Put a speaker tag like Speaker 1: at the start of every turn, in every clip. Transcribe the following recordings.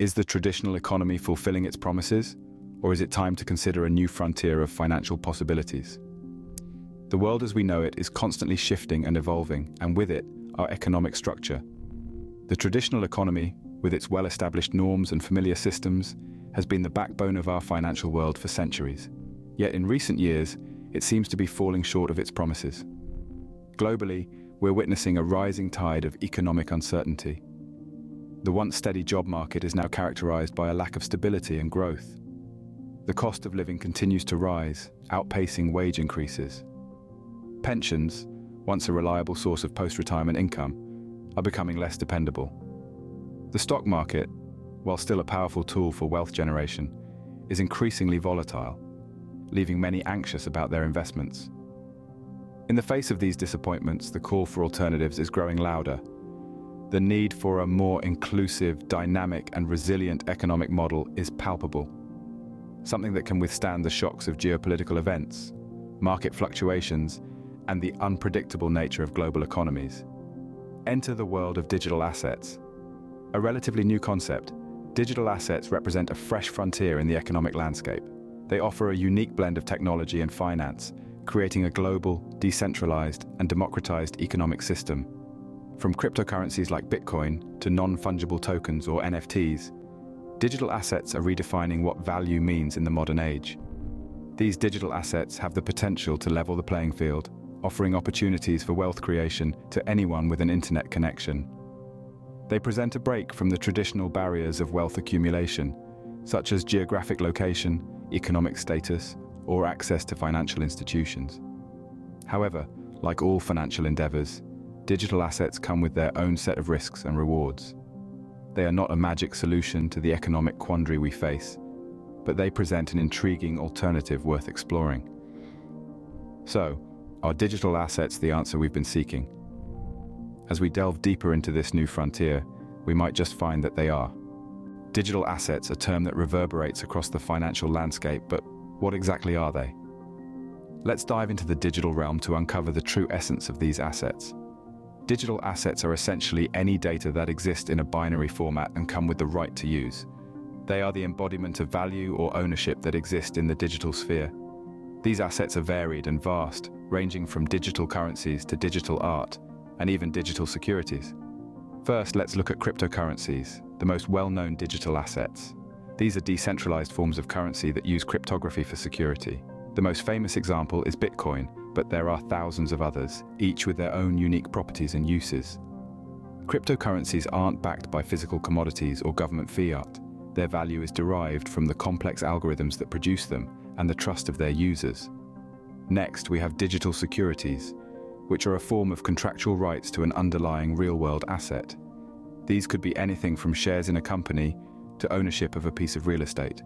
Speaker 1: Is the traditional economy fulfilling its promises, or is it time to consider a new frontier of financial possibilities? The world as we know it is constantly shifting and evolving, and with it, our economic structure. The traditional economy, with its well-established norms and familiar systems, has been the backbone of our financial world for centuries. Yet in recent years, it seems to be falling short of its promises. Globally, we're witnessing a rising tide of economic uncertainty. The once steady job market is now characterized by a lack of stability and growth. The cost of living continues to rise, outpacing wage increases. Pensions, once a reliable source of post-retirement income, are becoming less dependable. The stock market, while still a powerful tool for wealth generation, is increasingly volatile, leaving many anxious about their investments. In the face of these disappointments, the call for alternatives is growing louder. The need for a more inclusive, dynamic, and resilient economic model is palpable. Something that can withstand the shocks of geopolitical events, market fluctuations, and the unpredictable nature of global economies. Enter the world of digital assets. A relatively new concept, digital assets represent a fresh frontier in the economic landscape. They offer a unique blend of technology and finance, creating a global, decentralized, and democratized economic system. From cryptocurrencies like Bitcoin to non-fungible tokens or NFTs, digital assets are redefining what value means in the modern age. These digital assets have the potential to level the playing field, offering opportunities for wealth creation to anyone with an internet connection. They present a break from the traditional barriers of wealth accumulation, such as geographic location, economic status, or access to financial institutions. However, like all financial endeavors, digital assets come with their own set of risks and rewards. They are not a magic solution to the economic quandary we face, but they present an intriguing alternative worth exploring. So, are digital assets the answer we've been seeking? As we delve deeper into this new frontier, we might just find that they are. Digital assets, a term that reverberates across the financial landscape, but what exactly are they? Let's dive into the digital realm to uncover the true essence of these assets. Digital assets are essentially any data that exist in a binary format and come with the right to use. They are the embodiment of value or ownership that exist in the digital sphere. These assets are varied and vast, ranging from digital currencies to digital art, and even digital securities. First, let's look at cryptocurrencies, the most well-known digital assets. These are decentralized forms of currency that use cryptography for security. The most famous example is Bitcoin, but there are thousands of others, each with their own unique properties and uses. Cryptocurrencies aren't backed by physical commodities or government fiat. Their value is derived from the complex algorithms that produce them and the trust of their users. Next, we have digital securities, which are a form of contractual rights to an underlying real-world asset. These could be anything from shares in a company to ownership of a piece of real estate.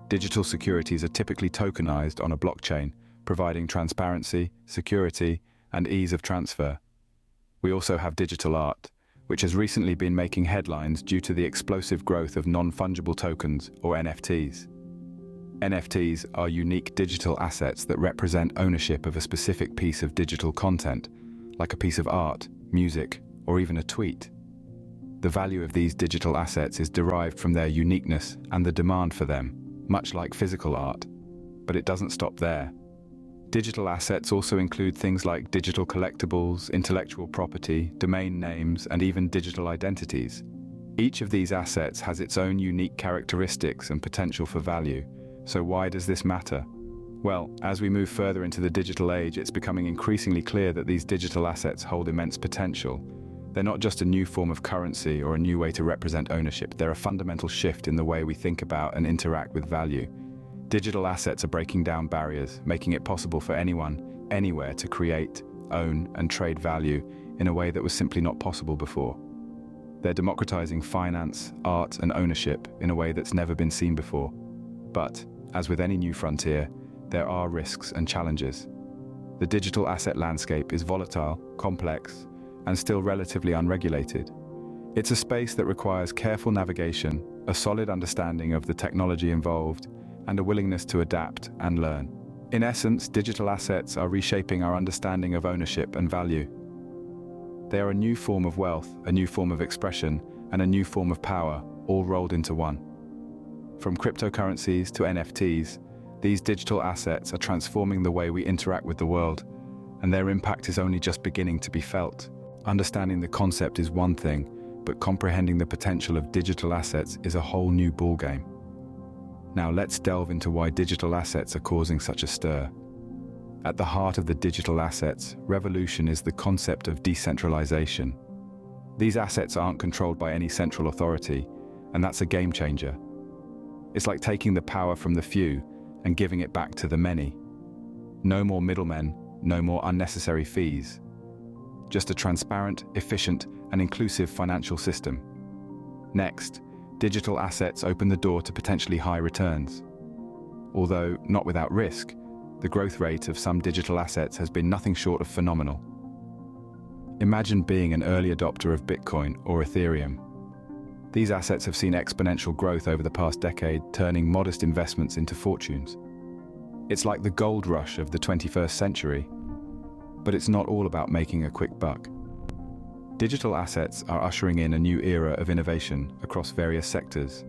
Speaker 1: Digital securities are typically tokenized on a blockchain, providing transparency, security, and ease of transfer. We also have digital art, which has recently been making headlines due to the explosive growth of non-fungible tokens, or NFTs. NFTs are unique digital assets that represent ownership of a specific piece of digital content, like a piece of art, music, or even a tweet. The value of these digital assets is derived from their uniqueness and the demand for them, much like physical art. But it doesn't stop there. Digital assets also include things like digital collectibles, intellectual property, domain names, and even digital identities. Each of these assets has its own unique characteristics and potential for value. So why does this matter? Well, as we move further into the digital age, it's becoming increasingly clear that these digital assets hold immense potential. They're not just a new form of currency or a new way to represent ownership. They're a fundamental shift in the way we think about and interact with value. Digital assets are breaking down barriers, making it possible for anyone, anywhere to create, own, and trade value in a way that was simply not possible before. They're democratizing finance, art, and ownership in a way that's never been seen before. But, as with any new frontier, there are risks and challenges. The digital asset landscape is volatile, complex, and still relatively unregulated. It's a space that requires careful navigation, a solid understanding of the technology involved, and a willingness to adapt and learn. In essence, digital assets are reshaping our understanding of ownership and value. They are a new form of wealth, a new form of expression, and a new form of power, all rolled into one. From cryptocurrencies to NFTs, these digital assets are transforming the way we interact with the world, and their impact is only just beginning to be felt. Understanding the concept is one thing, but comprehending the potential of digital assets is a whole new ballgame. Now let's delve into why digital assets are causing such a stir. At the heart of the digital assets revolution is the concept of decentralization. These assets aren't controlled by any central authority, and that's a game changer. It's like taking the power from the few and giving it back to the many. No more middlemen, no more unnecessary fees. Just a transparent, efficient, and inclusive financial system. Next, digital assets open the door to potentially high returns. Although not without risk, the growth rate of some digital assets has been nothing short of phenomenal. Imagine being an early adopter of Bitcoin or Ethereum. These assets have seen exponential growth over the past decade, turning modest investments into fortunes. It's like the gold rush of the 21st century, but it's not all about making a quick buck. Digital assets are ushering in a new era of innovation across various sectors.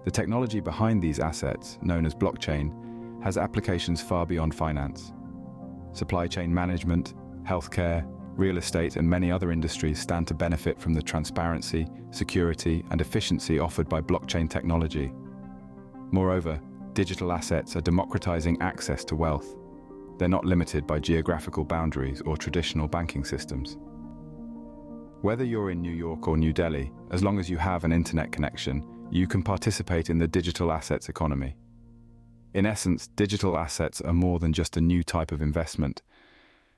Speaker 1: The technology behind these assets, known as blockchain, has applications far beyond finance. Supply chain management, healthcare, real estate, and many other industries stand to benefit from the transparency, security, and efficiency offered by blockchain technology. Moreover, digital assets are democratizing access to wealth. They're not limited by geographical boundaries or traditional banking systems. Whether you're in New York or New Delhi, as long as you have an internet connection, you can participate in the digital assets economy. In essence, digital assets are more than just a new type of investment.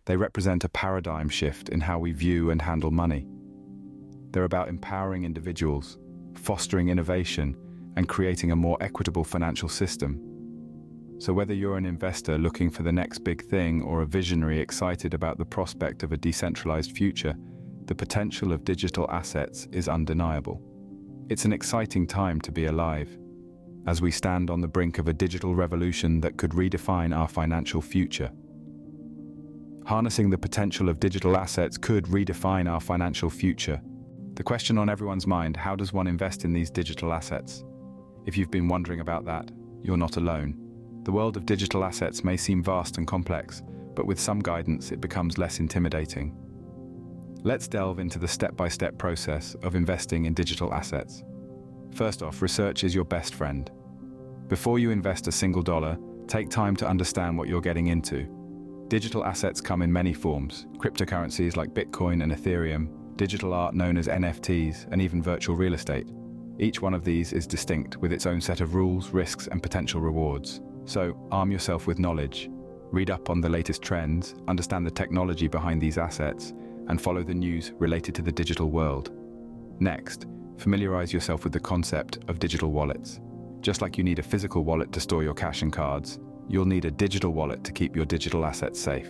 Speaker 1: They represent a paradigm shift in how we view and handle money. They're about empowering individuals, fostering innovation, and creating a more equitable financial system. So whether you're an investor looking for the next big thing or a visionary excited about the prospect of a decentralized future, the potential of digital assets is undeniable. It's an exciting time to be alive, as we stand on the brink of a digital revolution that could redefine our financial future. Harnessing the potential of digital assets could redefine our financial future. The question on everyone's mind: how does one invest in these digital assets? If you've been wondering about that, you're not alone. The world of digital assets may seem vast and complex, but with some guidance it becomes less intimidating. Let's delve into the step-by-step process of investing in digital assets. First off, research is your best friend. Before you invest a single dollar, take time to understand what you're getting into. Digital assets come in many forms: cryptocurrencies like Bitcoin and Ethereum, digital art known as NFTs, and even virtual real estate. Each one of these is distinct with its own set of rules, risks, and potential rewards. So, arm yourself with knowledge. Read up on the latest trends, understand the technology behind these assets, and follow the news related to the digital world. Next, familiarize yourself with the concept of digital wallets. Just like you need a physical wallet to store your cash and cards, you'll need a digital wallet to keep your digital assets safe.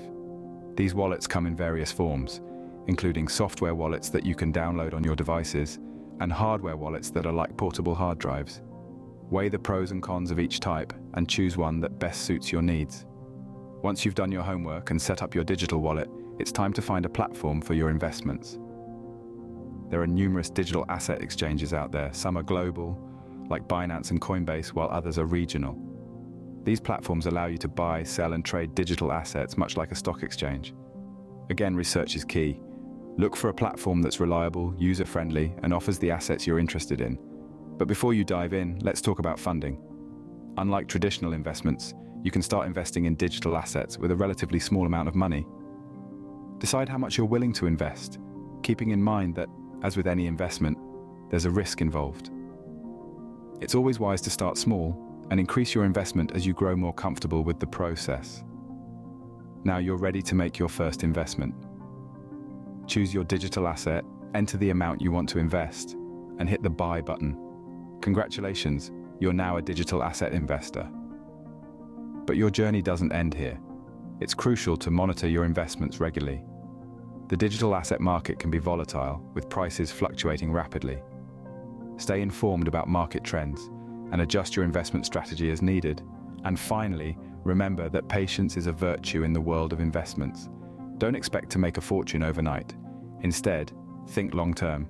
Speaker 1: These wallets come in various forms, including software wallets that you can download on your devices, and hardware wallets that are like portable hard drives. Weigh the pros and cons of each type and choose one that best suits your needs. Once you've done your homework and set up your digital wallet, it's time to find a platform for your investments. There are numerous digital asset exchanges out there. Some are global, like Binance and Coinbase, while others are regional. These platforms allow you to buy, sell, and trade digital assets much like a stock exchange. Again, research is key. Look for a platform that's reliable, user-friendly, and offers the assets you're interested in. But before you dive in, let's talk about funding. Unlike traditional investments, you can start investing in digital assets with a relatively small amount of money. Decide how much you're willing to invest, keeping in mind that, as with any investment, there's a risk involved. It's always wise to start small and increase your investment as you grow more comfortable with the process. Now you're ready to make your first investment. Choose your digital asset, enter the amount you want to invest, and hit the buy button. Congratulations, you're now a digital asset investor. But your journey doesn't end here. It's crucial to monitor your investments regularly. The digital asset market can be volatile, with prices fluctuating rapidly. Stay informed about market trends and adjust your investment strategy as needed. And finally, remember that patience is a virtue in the world of investments. Don't expect to make a fortune overnight. Instead, think long-term.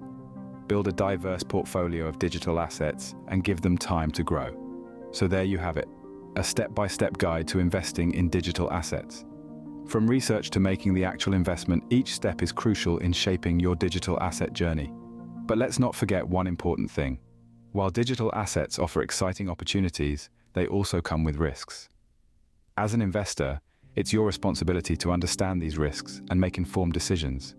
Speaker 1: build a diverse portfolio of digital assets, and give them time to grow. So there you have it, a step-by-step guide to investing in digital assets. From research to making the actual investment, each step is crucial in shaping your digital asset journey. But let's not forget one important thing. While digital assets offer exciting opportunities, they also come with risks. As an investor, it's your responsibility to understand these risks and make informed decisions.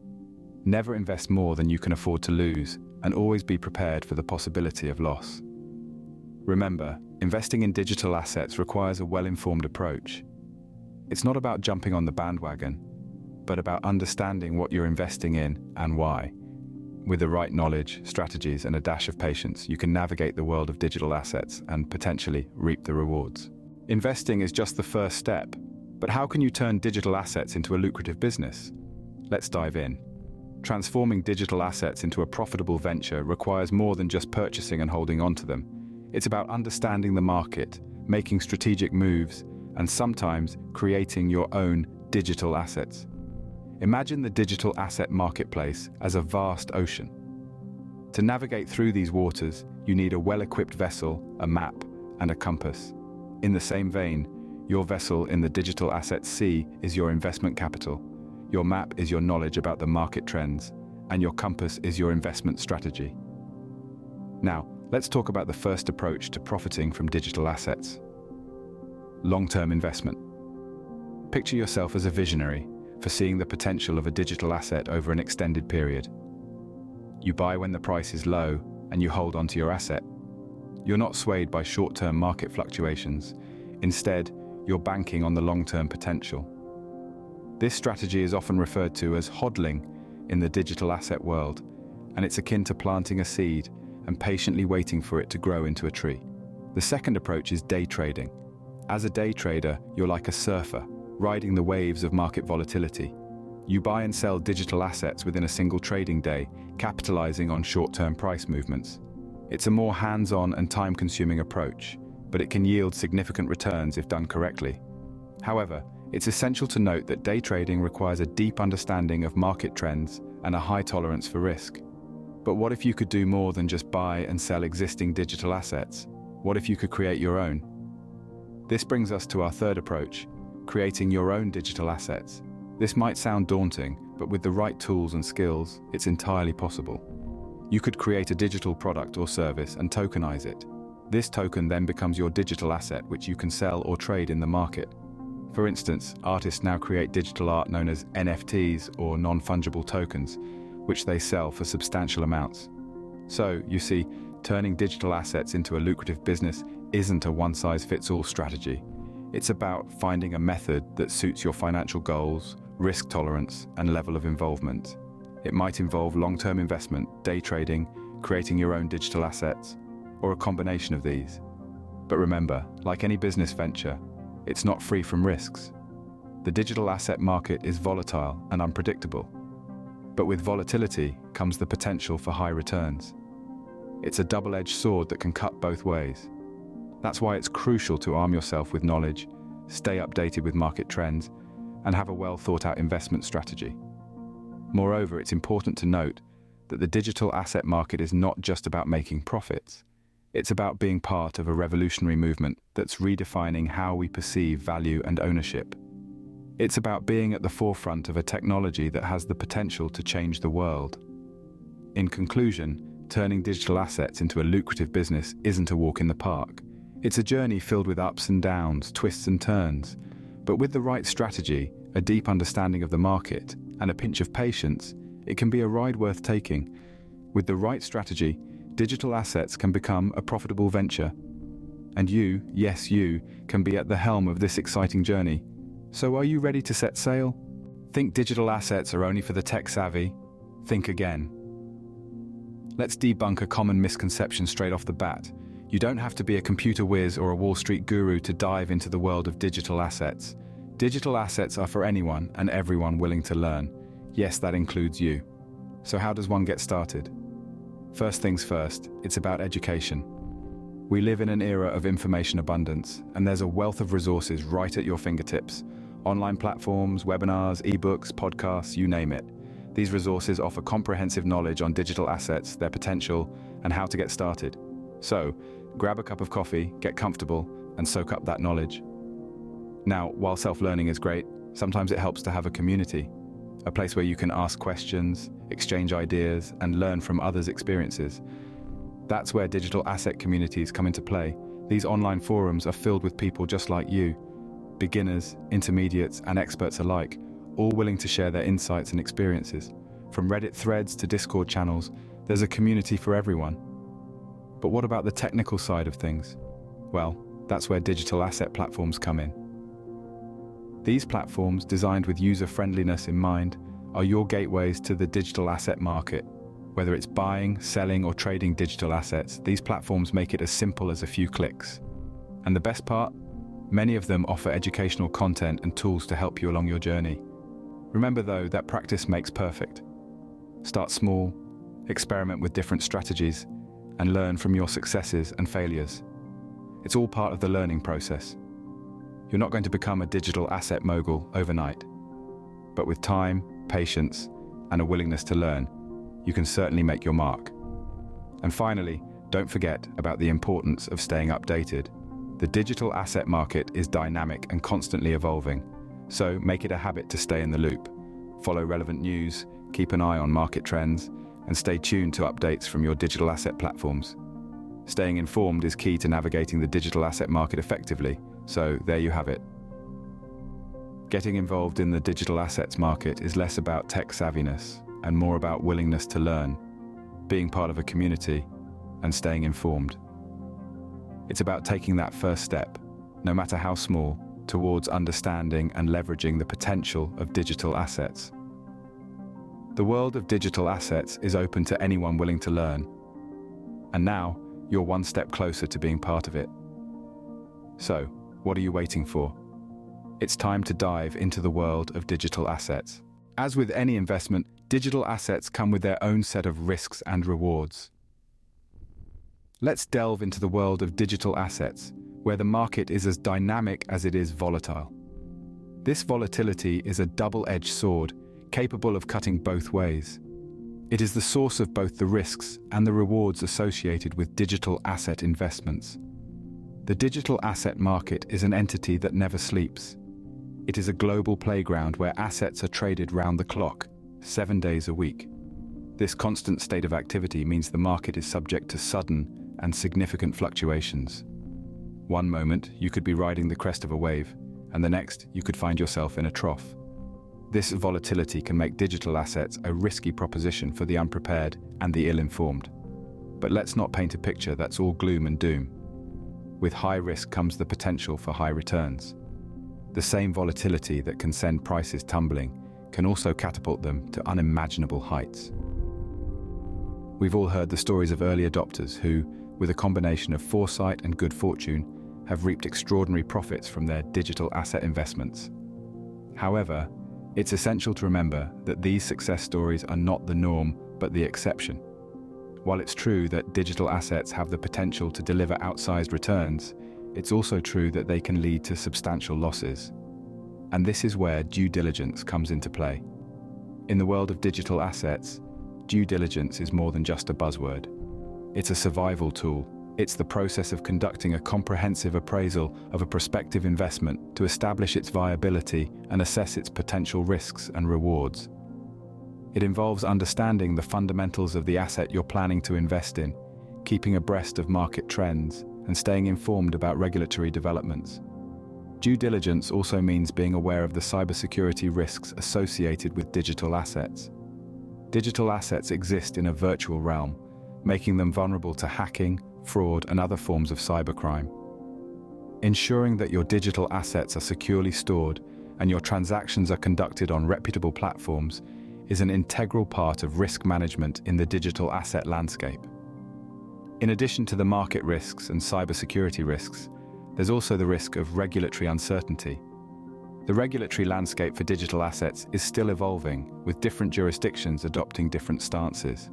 Speaker 1: Never invest more than you can afford to lose, and always be prepared for the possibility of loss. Remember, investing in digital assets requires a well-informed approach. It's not about jumping on the bandwagon, but about understanding what you're investing in and why. With the right knowledge, strategies, and a dash of patience, you can navigate the world of digital assets and potentially reap the rewards. Investing is just the first step, but how can you turn digital assets into a lucrative business? Let's dive in. Transforming digital assets into a profitable venture requires more than just purchasing and holding on to them. It's about understanding the market, making strategic moves, and sometimes creating your own digital assets. Imagine the digital asset marketplace as a vast ocean. To navigate through these waters, you need a well-equipped vessel, a map, and a compass. In the same vein, your vessel in the digital asset sea is your investment capital. Your map is your knowledge about the market trends, and your compass is your investment strategy. Now, let's talk about the first approach to profiting from digital assets. Long-term investment. Picture yourself as a visionary, foreseeing the potential of a digital asset over an extended period. You buy when the price is low, and you hold onto your asset. You're not swayed by short-term market fluctuations. Instead, you're banking on the long-term potential. This strategy is often referred to as hodling in the digital asset world, and it's akin to planting a seed and patiently waiting for it to grow into a tree. The second approach is day trading. As a day trader, you're like a surfer, riding the waves of market volatility. You buy and sell digital assets within a single trading day, capitalizing on short-term price movements. It's a more hands-on and time-consuming approach, but it can yield significant returns if done correctly. However, it's essential to note that day trading requires a deep understanding of market trends and a high tolerance for risk. But what if you could do more than just buy and sell existing digital assets? What if you could create your own? This brings us to our third approach, creating your own digital assets. This might sound daunting, but with the right tools and skills, it's entirely possible. You could create a digital product or service and tokenize it. This token then becomes your digital asset, which you can sell or trade in the market. For instance, artists now create digital art known as NFTs or non-fungible tokens, which they sell for substantial amounts. So, you see, turning digital assets into a lucrative business isn't a one-size-fits-all strategy. It's about finding a method that suits your financial goals, risk tolerance, and level of involvement. It might involve long-term investment, day trading, creating your own digital assets, or a combination of these. But remember, like any business venture, it's not free from risks. The digital asset market is volatile and unpredictable. But with volatility comes the potential for high returns. It's a double-edged sword that can cut both ways. That's why it's crucial to arm yourself with knowledge, stay updated with market trends, and have a well-thought-out investment strategy. Moreover, it's important to note that the digital asset market is not just about making profits. It's about being part of a revolutionary movement that's redefining how we perceive value and ownership. It's about being at the forefront of a technology that has the potential to change the world. In conclusion, turning digital assets into a lucrative business isn't a walk in the park. It's a journey filled with ups and downs, twists and turns. But with the right strategy, a deep understanding of the market, and a pinch of patience, it can be a ride worth taking. With the right strategy, digital assets can become a profitable venture. And you, yes you, can be at the helm of this exciting journey. So are you ready to set sail? Think digital assets are only for the tech-savvy? Think again. Let's debunk a common misconception straight off the bat. You don't have to be a computer whiz or a Wall Street guru to dive into the world of digital assets. Digital assets are for anyone and everyone willing to learn. Yes, that includes you. So how does one get started? First things first, it's about education. We live in an era of information abundance, and there's a wealth of resources right at your fingertips. Online platforms, webinars, ebooks, podcasts, you name it. These resources offer comprehensive knowledge on digital assets, their potential, and how to get started. So, grab a cup of coffee, get comfortable, and soak up that knowledge. Now, while self-learning is great, sometimes it helps to have a community, a place where you can ask questions, exchange ideas, and learn from others' experiences. That's where digital asset communities come into play. These online forums are filled with people just like you, beginners, intermediates, and experts alike, all willing to share their insights and experiences. From Reddit threads to Discord channels, there's a community for everyone. But what about the technical side of things? Well, that's where digital asset platforms come in. These platforms, designed with user-friendliness in mind, are your gateways to the digital asset market. Whether it's buying, selling, or trading digital assets, these platforms make it as simple as a few clicks. And the best part? Many of them offer educational content and tools to help you along your journey. Remember though, that practice makes perfect. Start small, experiment with different strategies, and learn from your successes and failures. It's all part of the learning process. You're not going to become a digital asset mogul overnight. But with time, patience, and a willingness to learn, you can certainly make your mark. And finally, don't forget about the importance of staying updated. The digital asset market is dynamic and constantly evolving, so make it a habit to stay in the loop. Follow relevant news, keep an eye on market trends, and stay tuned to updates from your digital asset platforms. Staying informed is key to navigating the digital asset market effectively, so there you have it. Getting involved in the digital assets market is less about tech savviness and more about willingness to learn, being part of a community, and staying informed. It's about taking that first step, no matter how small, towards understanding and leveraging the potential of digital assets. The world of digital assets is open to anyone willing to learn. And now, you're one step closer to being part of it. So, what are you waiting for? It's time to dive into the world of digital assets. As with any investment, digital assets come with their own set of risks and rewards. Let's delve into the world of digital assets, where the market is as dynamic as it is volatile. This volatility is a double-edged sword, capable of cutting both ways. It is the source of both the risks and the rewards associated with digital asset investments. The digital asset market is an entity that never sleeps. It is a global playground where assets are traded round the clock, 7 days a week. This constant state of activity means the market is subject to sudden and significant fluctuations. One moment, you could be riding the crest of a wave, and the next, you could find yourself in a trough. This volatility can make digital assets a risky proposition for the unprepared and the ill-informed. But let's not paint a picture that's all gloom and doom. With high risk comes the potential for high returns. The same volatility that can send prices tumbling can also catapult them to unimaginable heights. We've all heard the stories of early adopters who, with a combination of foresight and good fortune, have reaped extraordinary profits from their digital asset investments. However, it's essential to remember that these success stories are not the norm, but the exception. While it's true that digital assets have the potential to deliver outsized returns, it's also true that they can lead to substantial losses. And this is where due diligence comes into play. In the world of digital assets, due diligence is more than just a buzzword. It's a survival tool. It's the process of conducting a comprehensive appraisal of a prospective investment to establish its viability and assess its potential risks and rewards. It involves understanding the fundamentals of the asset you're planning to invest in, keeping abreast of market trends, and staying informed about regulatory developments. Due diligence also means being aware of the cybersecurity risks associated with digital assets. Digital assets exist in a virtual realm, making them vulnerable to hacking, fraud, and other forms of cybercrime. Ensuring that your digital assets are securely stored and your transactions are conducted on reputable platforms is an integral part of risk management in the digital asset landscape. In addition to the market risks and cybersecurity risks, there's also the risk of regulatory uncertainty. The regulatory landscape for digital assets is still evolving, with different jurisdictions adopting different stances.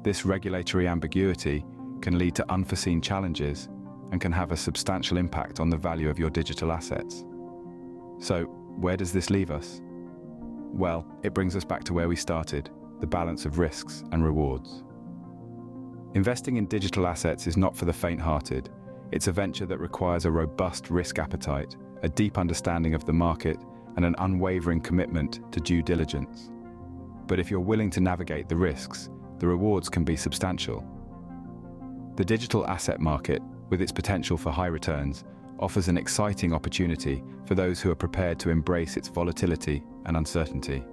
Speaker 1: This regulatory ambiguity can lead to unforeseen challenges and can have a substantial impact on the value of your digital assets. So, where does this leave us? Well, it brings us back to where we started, the balance of risks and rewards. Investing in digital assets is not for the faint-hearted. It's a venture that requires a robust risk appetite, a deep understanding of the market, and an unwavering commitment to due diligence. But if you're willing to navigate the risks, the rewards can be substantial. The digital asset market, with its potential for high returns, offers an exciting opportunity for those who are prepared to embrace its volatility and uncertainty.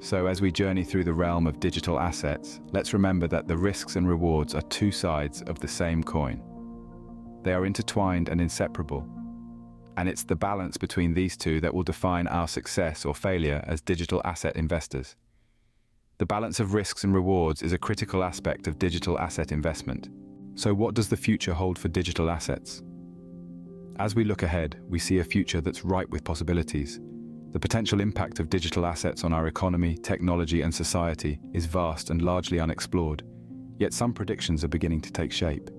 Speaker 1: So as we journey through the realm of digital assets, let's remember that the risks and rewards are two sides of the same coin. They are intertwined and inseparable, and it's the balance between these two that will define our success or failure as digital asset investors. The balance of risks and rewards is a critical aspect of digital asset investment. So what does the future hold for digital assets? As we look ahead, we see a future that's ripe with possibilities. The potential impact of digital assets on our economy, technology, and society is vast and largely unexplored, yet some predictions are beginning to take shape.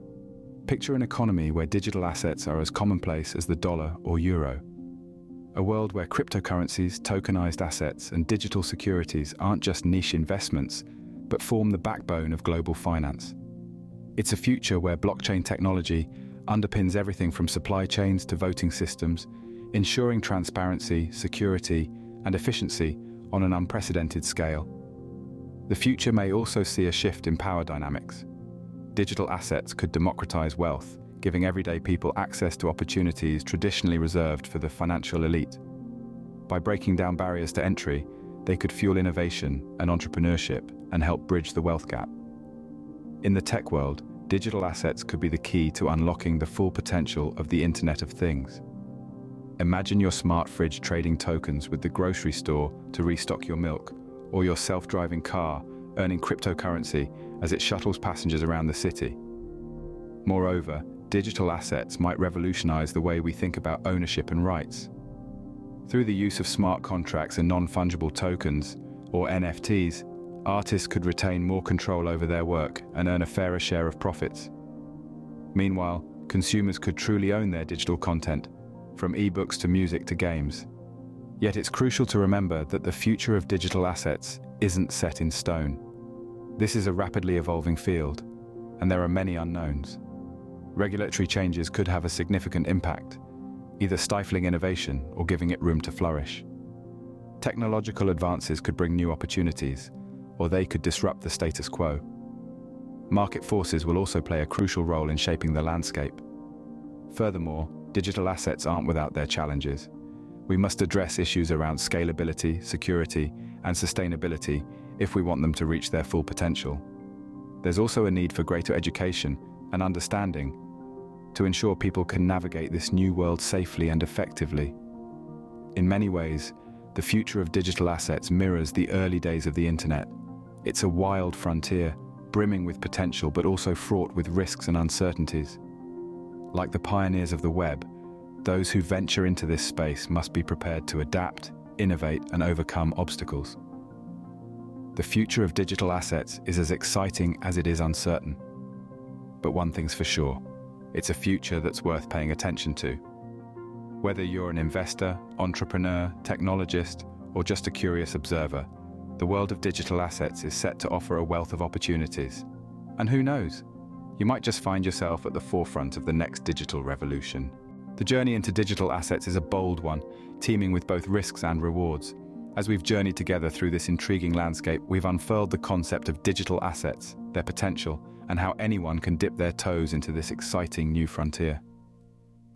Speaker 1: Picture an economy where digital assets are as commonplace as the dollar or euro. A world where cryptocurrencies, tokenized assets, and digital securities aren't just niche investments, but form the backbone of global finance. It's a future where blockchain technology underpins everything from supply chains to voting systems, ensuring transparency, security, and efficiency on an unprecedented scale. The future may also see a shift in power dynamics. Digital assets could democratize wealth, giving everyday people access to opportunities traditionally reserved for the financial elite. By breaking down barriers to entry, they could fuel innovation and entrepreneurship and help bridge the wealth gap. In the tech world, digital assets could be the key to unlocking the full potential of the Internet of Things. Imagine your smart fridge trading tokens with the grocery store to restock your milk, or your self-driving car earning cryptocurrency as it shuttles passengers around the city. Moreover, digital assets might revolutionize the way we think about ownership and rights. Through the use of smart contracts and non-fungible tokens, or NFTs, artists could retain more control over their work and earn a fairer share of profits. Meanwhile, consumers could truly own their digital content, from ebooks to music to games. Yet it's crucial to remember that the future of digital assets isn't set in stone. This is a rapidly evolving field, and there are many unknowns. Regulatory changes could have a significant impact, either stifling innovation or giving it room to flourish. Technological advances could bring new opportunities, or they could disrupt the status quo. Market forces will also play a crucial role in shaping the landscape. Furthermore, digital assets aren't without their challenges. We must address issues around scalability, security, and sustainability if we want them to reach their full potential. There's also a need for greater education and understanding to ensure people can navigate this new world safely and effectively. In many ways, the future of digital assets mirrors the early days of the internet. It's a wild frontier, brimming with potential but also fraught with risks and uncertainties. Like the pioneers of the web, those who venture into this space must be prepared to adapt, innovate, and overcome obstacles. The future of digital assets is as exciting as it is uncertain. But one thing's for sure, it's a future that's worth paying attention to. Whether you're an investor, entrepreneur, technologist, or just a curious observer, the world of digital assets is set to offer a wealth of opportunities. And who knows? You might just find yourself at the forefront of the next digital revolution. The journey into digital assets is a bold one, teeming with both risks and rewards. As we've journeyed together through this intriguing landscape, we've unfurled the concept of digital assets, their potential, and how anyone can dip their toes into this exciting new frontier.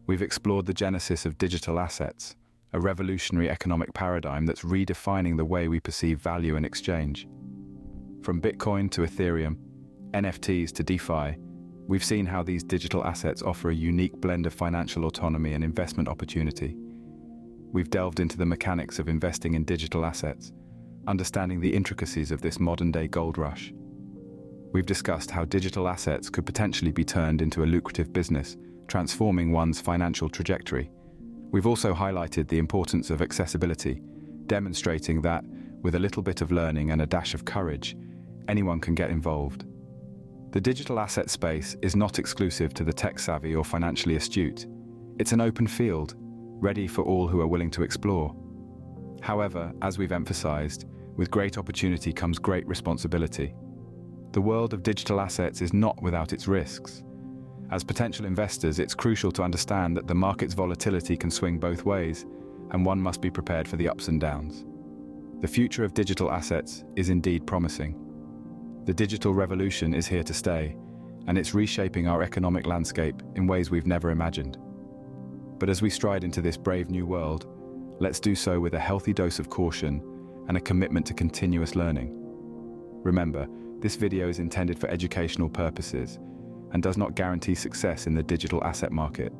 Speaker 1: We've explored the genesis of digital assets, a revolutionary economic paradigm that's redefining the way we perceive value and exchange. From Bitcoin to Ethereum, NFTs to DeFi, we've seen how these digital assets offer a unique blend of financial autonomy and investment opportunity. We've delved into the mechanics of investing in digital assets, understanding the intricacies of this modern-day gold rush. We've discussed how digital assets could potentially be turned into a lucrative business, transforming one's financial trajectory. We've also highlighted the importance of accessibility, demonstrating that, with a little bit of learning and a dash of courage, anyone can get involved. The digital asset space is not exclusive to the tech-savvy or financially astute. It's an open field, ready for all who are willing to explore. However, as we've emphasized, with great opportunity comes great responsibility. The world of digital assets is not without its risks. As potential investors, it's crucial to understand that the market's volatility can swing both ways, and one must be prepared for the ups and downs. The future of digital assets is indeed promising. The digital revolution is here to stay, and it's reshaping our economic landscape in ways we've never imagined. But as we stride into this brave new world, let's do so with a healthy dose of caution and a commitment to continuous learning. Remember, this video is intended for educational purposes and does not guarantee success in the digital asset market.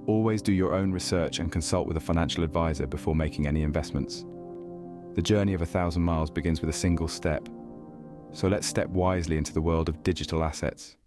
Speaker 1: Always do your own research and consult with a financial advisor before making any investments. The journey of 1,000 miles begins with a single step. So let's step wisely into the world of digital assets.